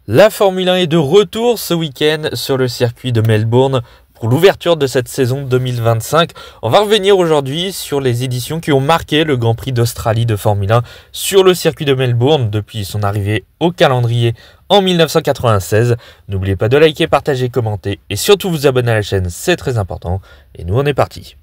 La Formule 1 est de retour ce week-end sur le circuit de Melbourne pour l'ouverture de cette saison 2025. On va revenir aujourd'hui sur les éditions qui ont marqué le Grand Prix d'Australie de Formule 1 sur le circuit de Melbourne depuis son arrivée au calendrier en 1996. N'oubliez pas de liker, partager, commenter et surtout vous abonner à la chaîne, c'est très important. Et nous on est parti.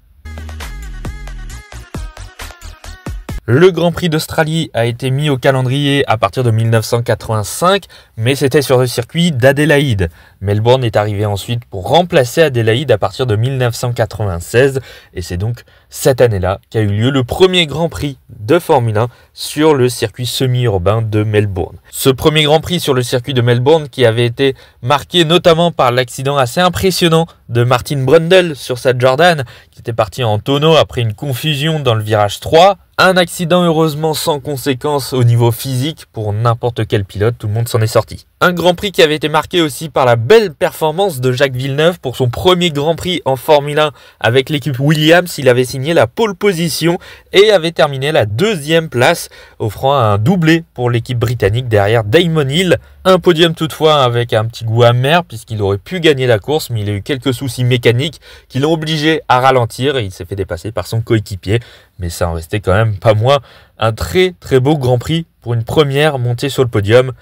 Le Grand Prix d'Australie a été mis au calendrier à partir de 1985, mais c'était sur le circuit d'Adélaïde. Melbourne est arrivé ensuite pour remplacer Adélaïde à partir de 1996, et c'est donc cette année-là qu'a eu lieu le premier Grand Prix de Formule 1 sur le circuit semi-urbain de Melbourne. Ce premier Grand Prix sur le circuit de Melbourne qui avait été marqué notamment par l'accident assez impressionnant de Martin Brundle sur sa Jordan, qui était parti en tonneau après une confusion dans le virage 3. Un accident heureusement sans conséquences au niveau physique pour n'importe quel pilote, tout le monde s'en est sorti. Un Grand Prix qui avait été marqué aussi par la belle performance de Jacques Villeneuve pour son premier Grand Prix en Formule 1 avec l'équipe Williams. Il avait signé la pole position et avait terminé la deuxième place, offrant un doublé pour l'équipe britannique derrière Damon Hill. Un podium toutefois avec un petit goût amer puisqu'il aurait pu gagner la course, mais il a eu quelques soucis mécaniques qui l'ont obligé à ralentir et il s'est fait dépasser par son coéquipier. Mais ça en restait quand même pas moins un très beau Grand Prix pour une première montée sur le podium.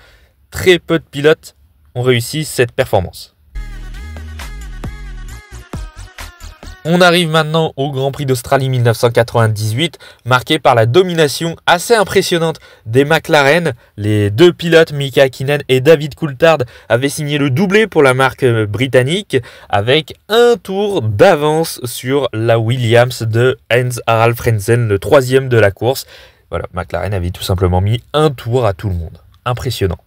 Très peu de pilotes ont réussi cette performance. On arrive maintenant au Grand Prix d'Australie 1998, marqué par la domination assez impressionnante des McLaren. Les deux pilotes, Mika Hakkinen et David Coulthard, avaient signé le doublé pour la marque britannique avec un tour d'avance sur la Williams de Heinz-Harald Frentzen, le troisième de la course. Voilà, McLaren avait tout simplement mis un tour à tout le monde. Impressionnant.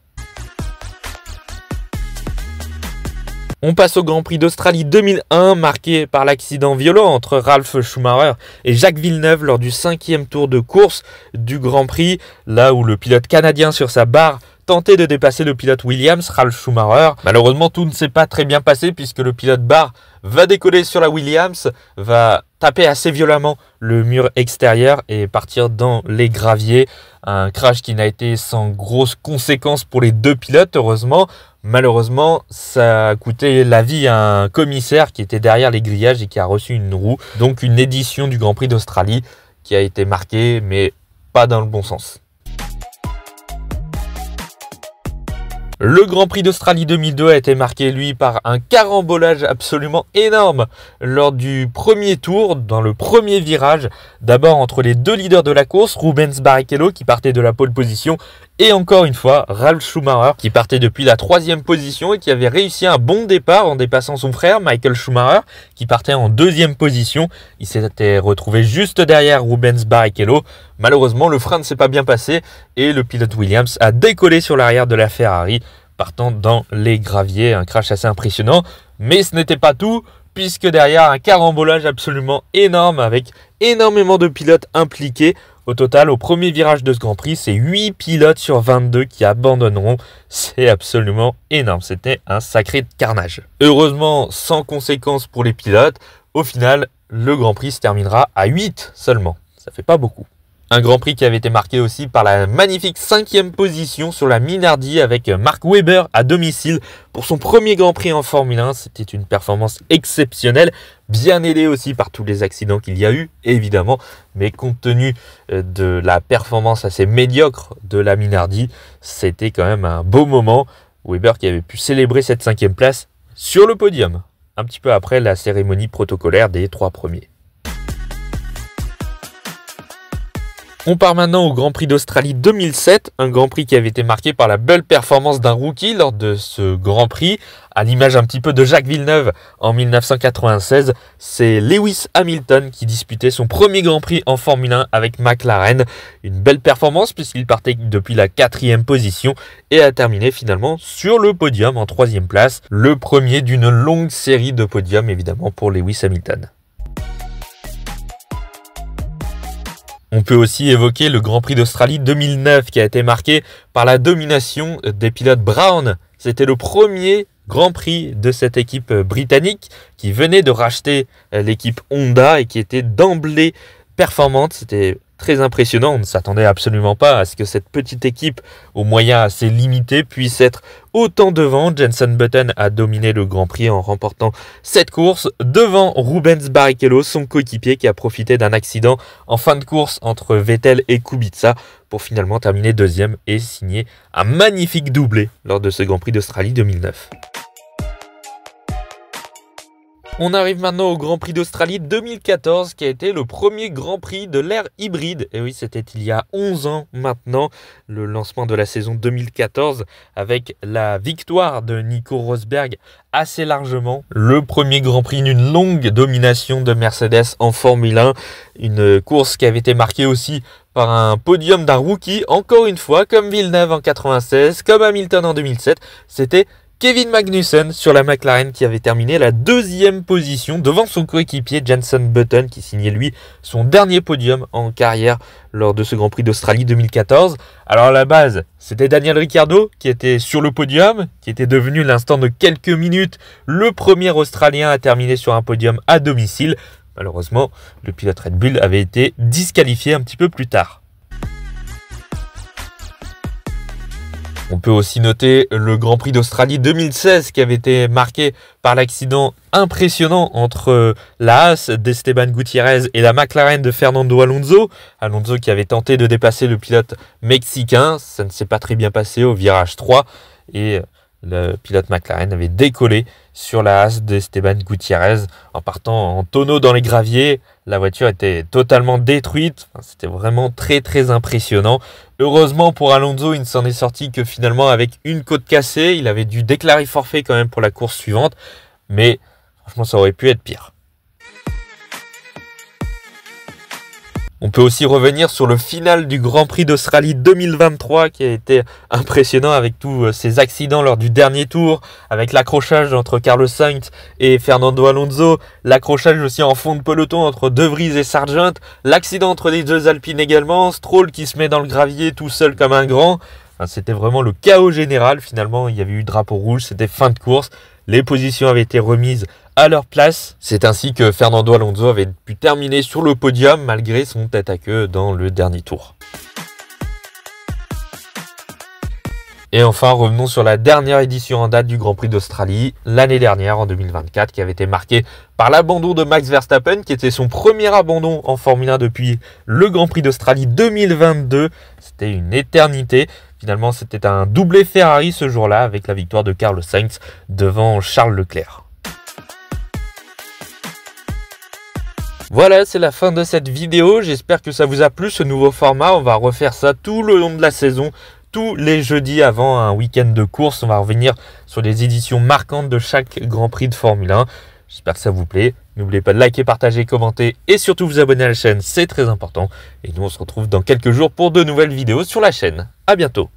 On passe au Grand Prix d'Australie 2001, marqué par l'accident violent entre Ralf Schumacher et Jacques Villeneuve lors du 5e tour de course du Grand Prix, là où le pilote canadien sur sa barre tentait de dépasser le pilote Williams, Ralf Schumacher. Malheureusement, tout ne s'est pas très bien passé puisque le pilote barre va décoller sur la Williams, va taper assez violemment le mur extérieur et partir dans les graviers. Un crash qui n'a été sans grosses conséquences pour les deux pilotes, heureusement. Malheureusement, ça a coûté la vie à un commissaire qui était derrière les grillages et qui a reçu une roue. Donc une édition du Grand Prix d'Australie qui a été marquée, mais pas dans le bon sens. Le Grand Prix d'Australie 2002 a été marqué, lui, par un carambolage absolument énorme lors du premier tour, dans le premier virage. D'abord entre les deux leaders de la course, Rubens Barrichello qui partait de la pole position et encore une fois Ralf Schumacher qui partait depuis la 3e position et qui avait réussi un bon départ en dépassant son frère Michael Schumacher qui partait en 2e position. Il s'était retrouvé juste derrière Rubens Barrichello. Malheureusement, le frein ne s'est pas bien passé et le pilote Williams a décollé sur l'arrière de la Ferrari, partant dans les graviers. Un crash assez impressionnant, mais ce n'était pas tout, puisque derrière un carambolage absolument énorme avec énormément de pilotes impliqués. Au total, au premier virage de ce Grand Prix, c'est 8 pilotes sur 22 qui abandonneront. C'est absolument énorme, c'était un sacré carnage. Heureusement, sans conséquences pour les pilotes, au final, le Grand Prix se terminera à 8 seulement. Ça fait pas beaucoup. Un Grand Prix qui avait été marqué aussi par la magnifique 5e position sur la Minardi avec Mark Webber à domicile pour son premier Grand Prix en Formule 1. C'était une performance exceptionnelle, bien aidée aussi par tous les accidents qu'il y a eu, évidemment. Mais compte tenu de la performance assez médiocre de la Minardi, c'était quand même un beau moment. Webber qui avait pu célébrer cette 5e place sur le podium, un petit peu après la cérémonie protocolaire des 3 premiers. On part maintenant au Grand Prix d'Australie 2007, un Grand Prix qui avait été marqué par la belle performance d'un rookie lors de ce Grand Prix. À l'image un petit peu de Jacques Villeneuve en 1996, c'est Lewis Hamilton qui disputait son premier Grand Prix en Formule 1 avec McLaren. Une belle performance puisqu'il partait depuis la 4e position et a terminé finalement sur le podium en 3e place. Le premier d'une longue série de podiums évidemment pour Lewis Hamilton. On peut aussi évoquer le Grand Prix d'Australie 2009 qui a été marqué par la domination des pilotes Brown. C'était le premier Grand Prix de cette équipe britannique qui venait de racheter l'équipe Honda et qui était d'emblée performante. C'était très impressionnant. On ne s'attendait absolument pas à ce que cette petite équipe, aux moyens assez limités, puisse être autant devant. Jenson Button a dominé le Grand Prix en remportant cette course devant Rubens Barrichello, son coéquipier, qui a profité d'un accident en fin de course entre Vettel et Kubica pour finalement terminer deuxième et signer un magnifique doublé lors de ce Grand Prix d'Australie 2009. On arrive maintenant au Grand Prix d'Australie 2014 qui a été le premier Grand Prix de l'ère hybride. Et oui, c'était il y a 11 ans maintenant, le lancement de la saison 2014 avec la victoire de Nico Rosberg assez largement. Le premier Grand Prix d'une longue domination de Mercedes en Formule 1. Une course qui avait été marquée aussi par un podium d'un rookie, encore une fois, comme Villeneuve en 96, comme Hamilton en 2007. C'était Kevin Magnussen sur la McLaren qui avait terminé la deuxième position devant son coéquipier Jenson Button qui signait lui son dernier podium en carrière lors de ce Grand Prix d'Australie 2014. Alors à la base, c'était Daniel Ricciardo qui était sur le podium, qui était devenu l'instant de quelques minutes le premier Australien à terminer sur un podium à domicile. Malheureusement, le pilote Red Bull avait été disqualifié un petit peu plus tard. On peut aussi noter le Grand Prix d'Australie 2016 qui avait été marqué par l'accident impressionnant entre la Haas d'Esteban Gutiérrez et la McLaren de Fernando Alonso. Alonso qui avait tenté de dépasser le pilote mexicain, ça ne s'est pas très bien passé au virage 3 et le pilote McLaren avait décollé sur la Haas d'Esteban Gutiérrez en partant en tonneau dans les graviers. La voiture était totalement détruite. C'était vraiment très impressionnant. Heureusement pour Alonso, il ne s'en est sorti que finalement avec une côte cassée. Il avait dû déclarer forfait quand même pour la course suivante. Mais franchement, ça aurait pu être pire. On peut aussi revenir sur le final du Grand Prix d'Australie 2023 qui a été impressionnant avec tous ces accidents lors du dernier tour, avec l'accrochage entre Carlos Sainz et Fernando Alonso, l'accrochage aussi en fond de peloton entre De Vries et Sargent, l'accident entre les deux Alpines également, Stroll qui se met dans le gravier tout seul comme un grand. Enfin, c'était vraiment le chaos général. Finalement, il y avait eu drapeau rouge, c'était fin de course. Les positions avaient été remises à leur place. C'est ainsi que Fernando Alonso avait pu terminer sur le podium malgré son tête à queue dans le dernier tour. Et enfin, revenons sur la dernière édition en date du Grand Prix d'Australie, l'année dernière, en 2024, qui avait été marquée par l'abandon de Max Verstappen, qui était son premier abandon en Formule 1 depuis le Grand Prix d'Australie 2022. C'était une éternité. Finalement, c'était un doublé Ferrari ce jour-là, avec la victoire de Carlos Sainz devant Charles Leclerc. Voilà, c'est la fin de cette vidéo. J'espère que ça vous a plu, ce nouveau format. On va refaire ça tout le long de la saison. Tous les jeudis avant un week-end de course, on va revenir sur les éditions marquantes de chaque Grand Prix de Formule 1. J'espère que ça vous plaît. N'oubliez pas de liker, partager, commenter et surtout vous abonner à la chaîne, c'est très important. Et nous, on se retrouve dans quelques jours pour de nouvelles vidéos sur la chaîne. À bientôt.